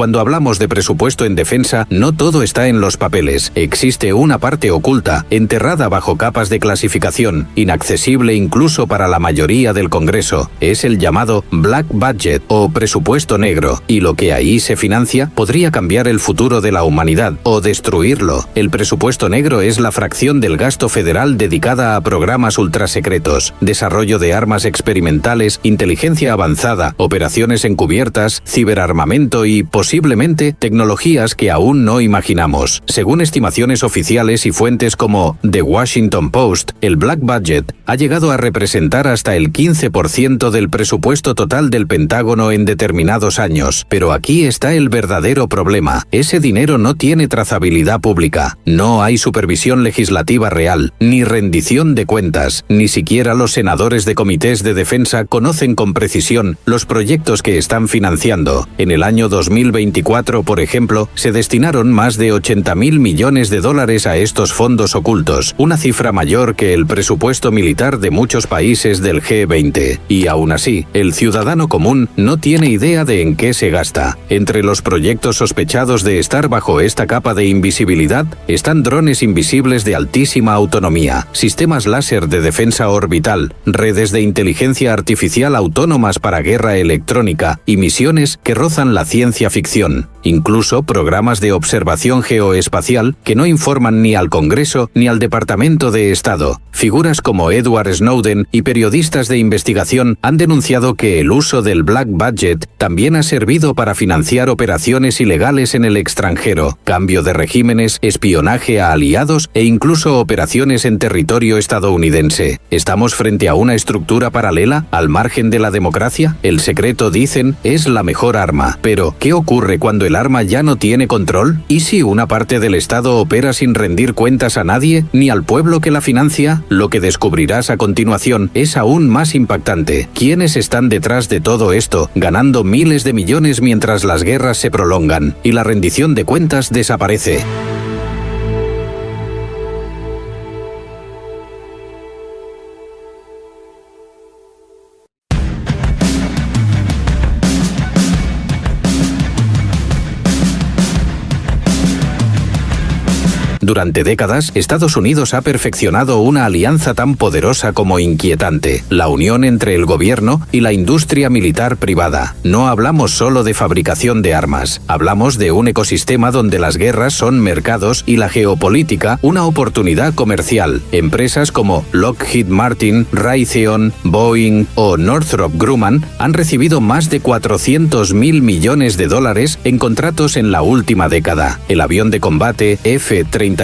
cuando hablamos de presupuesto en defensa, no todo está en los papeles. Existe una parte oculta, enterrada bajo capas de clasificación, inaccesible incluso para la mayoría del Congreso. Es el llamado Black Budget o presupuesto negro, y lo que ahí se financia podría cambiar el futuro de la humanidad o destruirlo. El presupuesto negro es la fracción del gasto federal dedicada a programas ultrasecretos, desarrollo de armas experimentales, inteligencia avanzada, operaciones encubiertas, ciberarmamento y, posiblemente, tecnologías que aún no imaginamos. Según estimaciones oficiales y fuentes como The Washington Post, el Black Budget ha llegado a representar hasta el 15% del presupuesto total del Pentágono en determinados años. Pero aquí está el verdadero problema. Ese dinero no tiene trazabilidad pública. No hay supervisión legislativa real, ni rendición de cuentas. Ni siquiera los senadores de comités de defensa conocen con precisión los proyectos que están financiando. En el año 2024, por ejemplo, se destinaron más de 80.000 millones de dólares a estos fondos ocultos, una cifra mayor que el presupuesto militar de muchos países del G20. Y aún así, el ciudadano común no tiene idea de en qué se gasta. Entre los proyectos sospechados de estar bajo esta capa de invisibilidad están drones invisibles de altísima autonomía, sistemas láser de defensa orbital, redes de inteligencia artificial autónomas para guerra electrónica y misiones que rozan la ciencia ficción. Incluso programas de observación geoespacial que no informan ni al Congreso ni al Departamento de Estado. Figuras como Edward Snowden y periodistas de investigación han denunciado que el uso del Black Budget también ha servido para financiar operaciones ilegales en el extranjero, cambio de regímenes, espionaje a aliados e incluso operaciones en territorio estadounidense. ¿Estamos frente a una estructura paralela al margen de la democracia? El secreto, dicen, es la mejor arma. Pero, ¿qué ocurre cuando el arma ya no tiene control? ¿Y si una parte del Estado opera sin rendir cuentas a nadie, ni al pueblo que la financia? Lo que descubrirás a continuación es aún más impactante. ¿Quiénes están detrás de todo esto, ganando miles de millones mientras las guerras se prolongan y la rendición de cuentas desaparece? Durante décadas, Estados Unidos ha perfeccionado una alianza tan poderosa como inquietante, la unión entre el gobierno y la industria militar privada. No hablamos solo de fabricación de armas, hablamos de un ecosistema donde las guerras son mercados y la geopolítica una oportunidad comercial. Empresas como Lockheed Martin, Raytheon, Boeing o Northrop Grumman han recibido más de 400.000 millones de dólares en contratos en la última década. El avión de combate F-35,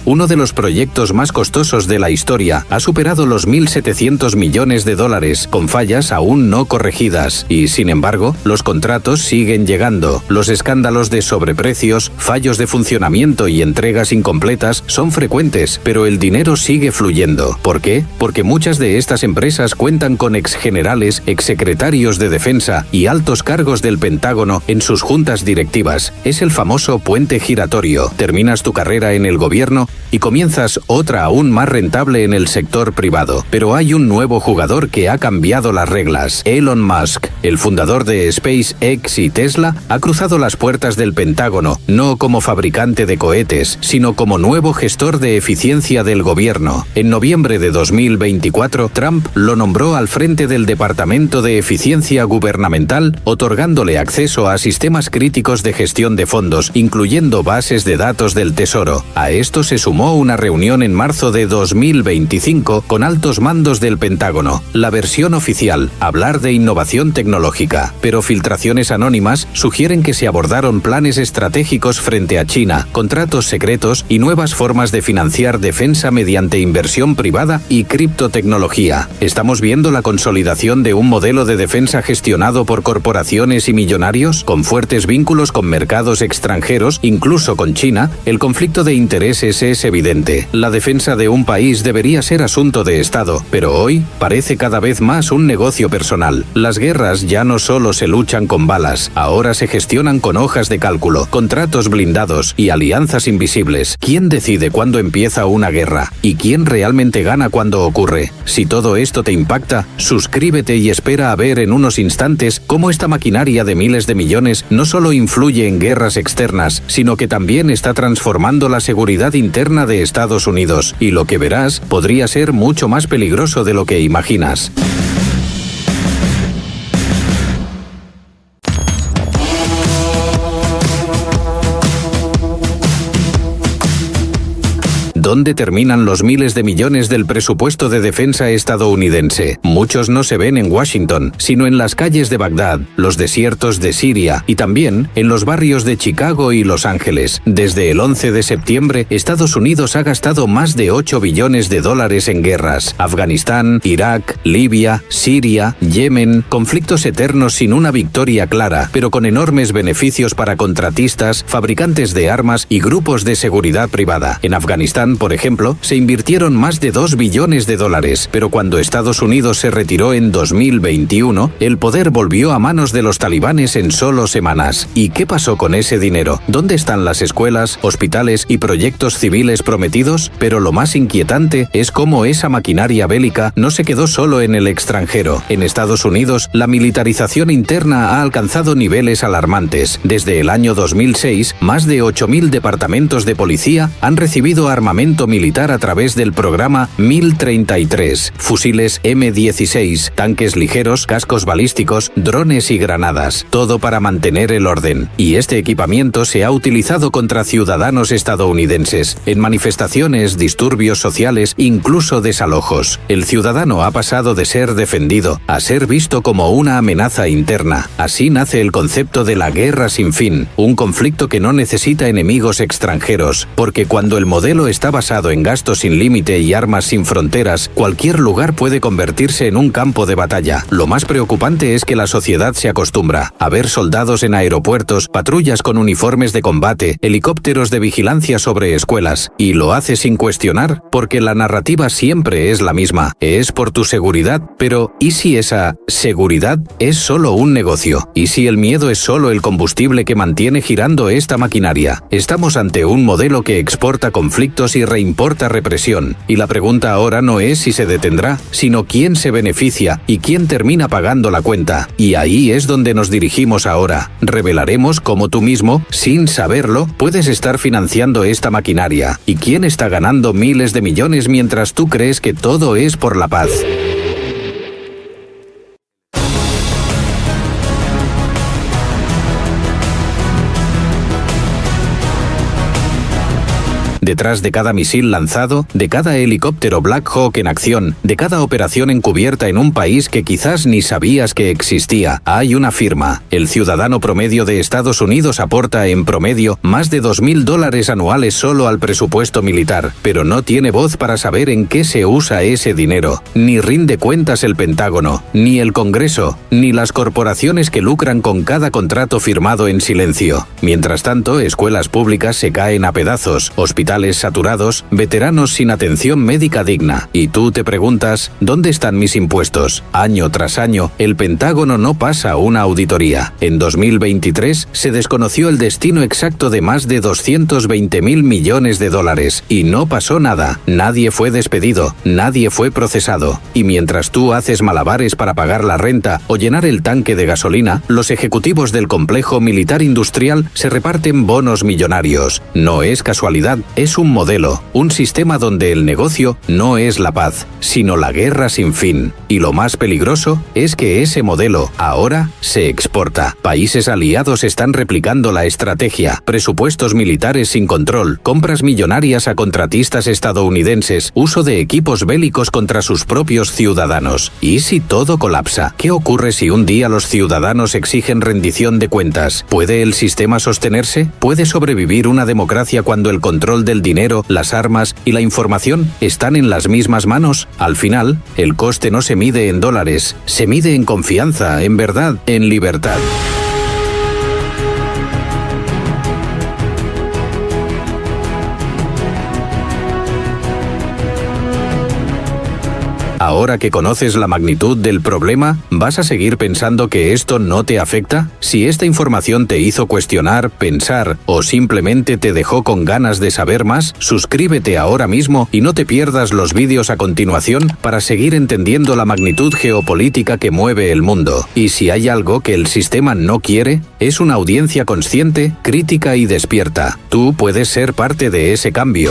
uno de los proyectos más costosos de la historia, ha superado los 1.700 millones de dólares, con fallas aún no corregidas. Y, sin embargo, los contratos siguen llegando. Los escándalos de sobreprecios, fallos de funcionamiento y entregas incompletas son frecuentes, pero el dinero sigue fluyendo. ¿Por qué? Porque muchas de estas empresas cuentan con exgenerales, exsecretarios de defensa y altos cargos del Pentágono en sus juntas directivas. Es el famoso puente giratorio. Terminas tu carrera en el gobierno y comienzas otra aún más rentable en el sector privado. Pero hay un nuevo jugador que ha cambiado las reglas. Elon Musk, el fundador de SpaceX y Tesla, ha cruzado las puertas del Pentágono, no como fabricante de cohetes, sino como nuevo gestor de eficiencia del gobierno. En noviembre de 2024, Trump lo nombró al frente del Departamento de Eficiencia Gubernamental, otorgándole acceso a sistemas críticos de gestión de fondos, incluyendo bases de datos del Tesoro. A esto se sumó una reunión en marzo de 2025 con altos mandos del Pentágono. La versión oficial, hablar de innovación tecnológica, pero filtraciones anónimas sugieren que se abordaron planes estratégicos frente a China, contratos secretos y nuevas formas de financiar defensa mediante inversión privada y criptotecnología. ¿Estamos viendo la consolidación de un modelo de defensa gestionado por corporaciones y millonarios, con fuertes vínculos con mercados extranjeros, incluso con China? El conflicto de de intereses es evidente. La defensa de un país debería ser asunto de Estado, pero hoy parece cada vez más un negocio personal. Las guerras ya no solo se luchan con balas, ahora se gestionan con hojas de cálculo, contratos blindados y alianzas invisibles. ¿Quién decide cuándo empieza una guerra? ¿Y quién realmente gana cuando ocurre? Si todo esto te impacta, suscríbete y espera a ver en unos instantes cómo esta maquinaria de miles de millones no solo influye en guerras externas, sino que también está transformando la seguridad interna de Estados Unidos. Y lo que verás podría ser mucho más peligroso de lo que imaginas. ¿Dónde terminan los miles de millones del presupuesto de defensa estadounidense? Muchos no se ven en Washington, sino en las calles de Bagdad, los desiertos de Siria y también en los barrios de Chicago y Los Ángeles. Desde el 11 de septiembre, Estados Unidos ha gastado más de 8 billones de dólares en guerras. Afganistán, Irak, Libia, Siria, Yemen, conflictos eternos sin una victoria clara, pero con enormes beneficios para contratistas, fabricantes de armas y grupos de seguridad privada. En Afganistán, por ejemplo, se invirtieron más de 2 billones de dólares, pero cuando Estados Unidos se retiró en 2021, el poder volvió a manos de los talibanes en solo semanas. ¿Y qué pasó con ese dinero? ¿Dónde están las escuelas, hospitales y proyectos civiles prometidos? Pero lo más inquietante es cómo esa maquinaria bélica no se quedó solo en el extranjero. En Estados Unidos, la militarización interna ha alcanzado niveles alarmantes. Desde el año 2006, más de 8.000 departamentos de policía han recibido armamento militar a través del programa 1033, fusiles M16, tanques ligeros, cascos balísticos, drones y granadas, todo para mantener el orden. Y este equipamiento se ha utilizado contra ciudadanos estadounidenses, en manifestaciones, disturbios sociales, incluso desalojos. El ciudadano ha pasado de ser defendido a ser visto como una amenaza interna. Así nace el concepto de la guerra sin fin, un conflicto que no necesita enemigos extranjeros, porque cuando el modelo está basado en gastos sin límite y armas sin fronteras, cualquier lugar puede convertirse en un campo de batalla. Lo más preocupante es que la sociedad se acostumbra a ver soldados en aeropuertos, patrullas con uniformes de combate, helicópteros de vigilancia sobre escuelas, y lo hace sin cuestionar, porque la narrativa siempre es la misma. Es por tu seguridad, pero ¿y si esa seguridad es solo un negocio? ¿Y si el miedo es solo el combustible que mantiene girando esta maquinaria? Estamos ante un modelo que exporta conflictos y reimporta represión, y la pregunta ahora no es si se detendrá, sino quién se beneficia y quién termina pagando la cuenta. Y ahí es donde nos dirigimos ahora. Revelaremos cómo tú mismo, sin saberlo, puedes estar financiando esta maquinaria, y quién está ganando miles de millones mientras tú crees que todo es por la paz. Detrás de cada misil lanzado, de cada helicóptero Black Hawk en acción, de cada operación encubierta en un país que quizás ni sabías que existía, hay una firma. El ciudadano promedio de Estados Unidos aporta en promedio más de $2.000 anuales solo al presupuesto militar, pero no tiene voz para saber en qué se usa ese dinero. Ni rinde cuentas el Pentágono, ni el Congreso, ni las corporaciones que lucran con cada contrato firmado en silencio. Mientras tanto, escuelas públicas se caen a pedazos, hospitales saturados, veteranos sin atención médica digna. Y tú te preguntas, ¿dónde están mis impuestos? Año tras año, el Pentágono no pasa una auditoría. En 2023 se desconoció el destino exacto de más de 220.000 millones de dólares y no pasó nada. Nadie fue despedido, nadie fue procesado. Y mientras tú haces malabares para pagar la renta o llenar el tanque de gasolina, los ejecutivos del complejo militar industrial se reparten bonos millonarios. No es casualidad, es un modelo, un sistema donde el negocio no es la paz, sino la guerra sin fin. Y lo más peligroso es que ese modelo ahora se exporta. Países aliados están replicando la estrategia, presupuestos militares sin control, compras millonarias a contratistas estadounidenses, uso de equipos bélicos contra sus propios ciudadanos. ¿Y si todo colapsa? ¿Qué ocurre si un día los ciudadanos exigen rendición de cuentas? ¿Puede el sistema sostenerse? ¿Puede sobrevivir una democracia cuando el control del dinero, las armas y la información están en las mismas manos? Al final, el coste no se mide en dólares, se mide en confianza, en verdad, en libertad. Ahora que conoces la magnitud del problema, ¿vas a seguir pensando que esto no te afecta? Si esta información te hizo cuestionar, pensar o simplemente te dejó con ganas de saber más, suscríbete ahora mismo y no te pierdas los vídeos a continuación para seguir entendiendo la magnitud geopolítica que mueve el mundo. Y si hay algo que el sistema no quiere, es una audiencia consciente, crítica y despierta. Tú puedes ser parte de ese cambio.